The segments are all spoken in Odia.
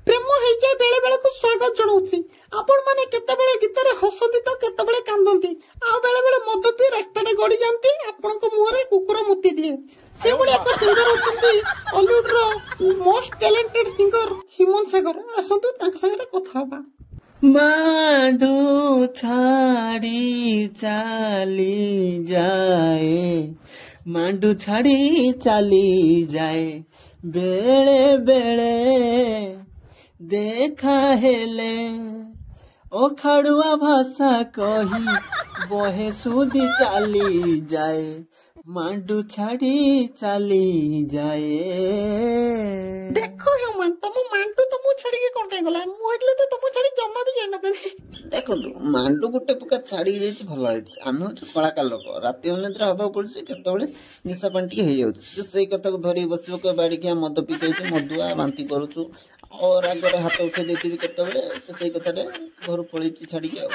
ପ୍ରେମ ହେଇଯାଏ ବେଳେ ବେଳ କୁ ସ୍ୱାଗତ ଜଣାଉଛି। ଆପଣ ମାନେ କେତେବେଳେ ଗୀତରେ ହସନ୍ତି ତ କେତେବେଳେ କାନ୍ଦନ୍ତି, ଆଉ ବେଳେ ବେଳେ ମଦ ପିଇ ରାସ୍ତାରେ ଗଡି ଯାଆନ୍ତି, ଆପଣଙ୍କ ମୁହଁରେ କୁକୁର ମୁତି ଦିଏ। ସେଭଳି ଏକ ସିଙ୍ଗର ଅଛନ୍ତି ଅଲିଉଡର ମୋଷ୍ଟ ଟ୍ୟାଲେଣ୍ଟେଡ ସିଙ୍ଗର ହ୍ୟୁମାନ ସାଗର। ଆସନ୍ତୁ ତାଙ୍କ ସାଙ୍ଗରେ କଥା ହବା। ମାଣ୍ଡୁ ଛାଡ଼ି ଚାଲି ଯାଏ, ମାଣ୍ଡୁ ଛାଡ଼ି ଚାଲି ଯାଏ, ବେଳେ ବେଳେ ଦେଖା ହେଲେ ଅଖାଡୁଆ ଭାଷା କହି ବହେ ସୁଦି ଚାଲି ଯାଏ, ମାଣ୍ଡୁ ଛାଡ଼ି ଚାଲି ଯାଏ। ଦେଖ ହ୍ୟୁମାନ, ତମ ମାଣ୍ଡୁ ତମକୁ ଛାଡିକି କଣ ପାଇଁ ଗଲା? ମୁଁ ହେଇଥିଲେ ତ ତମକୁ ଛାଡି ଜମା ବି ଯାଇନଥାନ୍ତି। ଦେଖନ୍ତୁ, ମାଣ୍ଡୁ ଗୋଟେ ପ୍ରକାର ଛାଡିକି ଯାଇଛି, ଭଲ ହେଇଛି। ଆମେ ହଉଛୁ କଳାକାର ଲୋକ, ରାତି ଅନିଦ୍ରା ହବାକୁ ପଡୁଛି, କେତେବେଳେ ନିଶା ପାଣି ଟିକେ ହେଇଯାଉଛି, ସେଇ କଥାକୁ ଧରିକି ବସିବ କେ ବାଡିକିଆ ମଦ ପିଇ ଯାଉଛୁ, ମଦୁଆ ବାନ୍ତି କରୁଛୁ, ଆଉ ରାଗରେ ହାତ ଉଠେଇ ଦେଇଥିବି କେତେବେଳେ, ସେଇ କଥାରେ ଘରୁ ପଳେଇଛି ଛାଡିକି। ଆଉ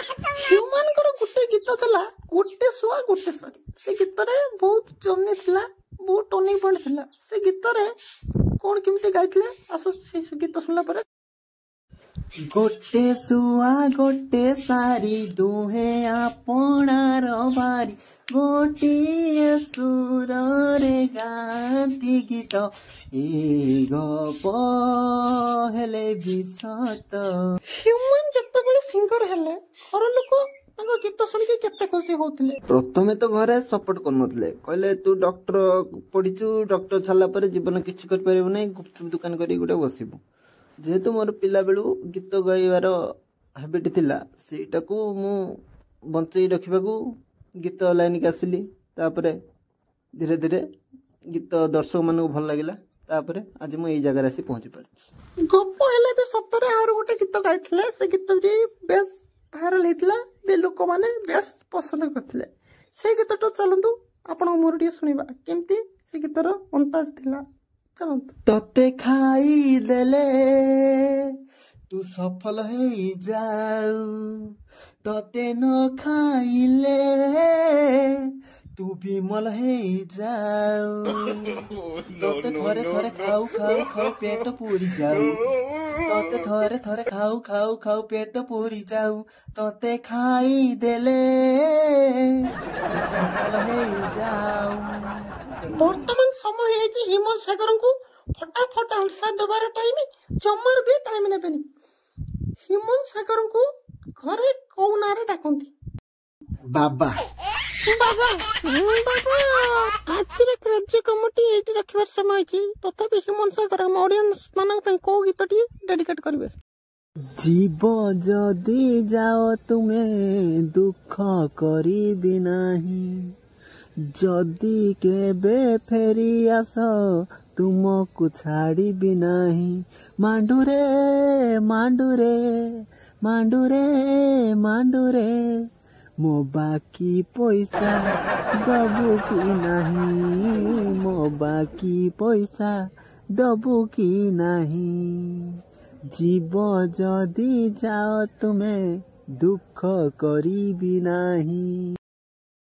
ହ୍ୟୁମାନଙ୍କର ଗୋଟେ ଗୀତ ଥିଲା ଗୋଟେ ଶୁଆ ଗୋଟେ ଶାରୀ। ସେ ଗୀତରେ ବହୁତ ଜର୍ନି ଥିଲା, ବହୁତ ଟର୍ନିଂ ପଏଣ୍ଟ ଥିଲା। ସେ ଗୀତରେ କଣ କେମିତି ଗାଇଥିଲେ ଆସ ସେ ଗୀତ ଶୁଣିଲା ପରେ। ଗୋଟେ ଶୁଆ ଗୋଟେ ଶାରୀ ଦୁହେଁ ଆପଣାର ବାରି, ଗୋଟିଏ ସୁରରେ ଗାନ୍ତି ଗୀତ, ଏଇ ଗପ ହେଲେ ବି ସତ। ହ୍ୟୁମାନ ଯେତେବେଳେ ସିଙ୍ଗର ହେଲେ ଘର ଲୋକ ତାଙ୍କ ଗୀତ ଶୁଣିକି କେତେ ଖୁସି ହଉଥିଲେ। ପ୍ରଥମେ ତ ଘରେ ସପୋର୍ଟ କରୁନଥିଲେ, କହିଲେ ତୁ ଡକ୍ଟର ପଢିଛୁ, ଡକ୍ଟର ଛାଡ଼ିଲା ପରେ ଜୀବନ କିଛି କରିପାରିବୁ ନାହିଁ, ଗୁପଚୁପ ଦୋକାନ କରିକି ଗୋଟେ ବସିବୁ। ଯେହେତୁ ମୋର ପିଲାବେଳୁ ଗୀତ ଗାଇବାର ହାବିଟ ଥିଲା, ସେଇଟାକୁ ମୁଁ ବଞ୍ଚେଇ ରଖିବାକୁ ଗୀତ ଲାଇନକି ଆସିଲି। ତାପରେ ଧୀରେ ଧୀରେ ଗୀତ ଦର୍ଶକ ମାନଙ୍କୁ ଭଲ ଲାଗିଲା, ତାପରେ ଆଜି ମୁଁ ଏଇ ଜାଗାରେ ଆସି ପହଞ୍ଚି ପାରିଛି। ଗପ ହେଲେ ବି ସତରେ ଆହୁରି ଗୋଟେ ଗୀତ ଗାଇଥିଲେ, ସେ ଗୀତ ବି ବେଶ ଭାଇରାଲ ହେଇଥିଲା, ବି ଲୋକମାନେ ବେଶ ପସନ୍ଦ କରିଥିଲେ। ସେଇ ଗୀତଟା ଚାଲନ୍ତୁ ଆପଣଙ୍କ ମୋର ଟିକେ ଶୁଣିବା କେମିତି ସେ ଗୀତର ଅନ୍ଦାଜ ଥିଲା। ଚାଲନ୍ତୁ। ତତେ ଖାଇଦେଲେ ତୁ ସଫଳ ହେଇଯାଉ, ତତେ ନ ଖାଇଲେ ତୁ ବିମଲ ହେଇଯାଉ, ତତେ ଥରେ ଥରେ ଖାଉ ଖାଉ ଖାଉ ପେଟ ପୁରି ଯାଉ, ତତେ ଥରେ ଥରେ ଖାଉ ଖାଉ ଖାଉ ପେଟ ପୁରି ଯାଉ, ତତେ ଖାଇଦେଲେ ତୁ ସଫଳ ହେଇଯାଉ। ବର୍ତ୍ତମାନ ସମୟ ହେଇଛି ହ୍ୟୁମାନ ସାଗରଙ୍କୁ ଫଟାଫଟ ଆନ୍ସର ଦେବାର ଟାଇମ, ଜମାରୁ ବି ଟାଇମ ନେବେନି। ହ୍ୟୁମାନ ସାଗରଙ୍କୁ ଘରେ କୋଉ ନାଁରେ ଡାକନ୍ତି? ବାବା। ବାବା ବାବା, ଆଜିର କାର୍ଯ୍ୟକ୍ରମଟି ଏଇଠି ରଖିବାର ସମୟ ହେଇଛି। ତଥାପି ହ୍ୟୁମାନ ସାଗର ଆମ ଅଡିଏନ୍ସ ମାନଙ୍କ ପାଇଁ କୋଉ ଗୀତଟି ଡେଡିକେଟ କରିବେ? ଯିବ ଯଦି ଯାଅ ତୁମେ ଦୁଃଖ କରିବି ନାହିଁ, ଯଦି କେବେ ଫେରି ଆସ ତୁମକୁ ଛାଡ଼ିବି ନାହିଁ, ମାଣ୍ଡୁରେ ମାଣ୍ଡୁରେ ମାଣ୍ଡୁରେ ମାଣ୍ଡୁରେ ମୋ ବାକି ପଇସା ଦବୁ କି ନାହିଁ, ମୋ ବାକି ପଇସା ଦବୁ କି ନାହିଁ, ଯିବ ଯଦି ଯାଅ ତୁମେ ଦୁଃଖ କରିବି ନାହିଁ।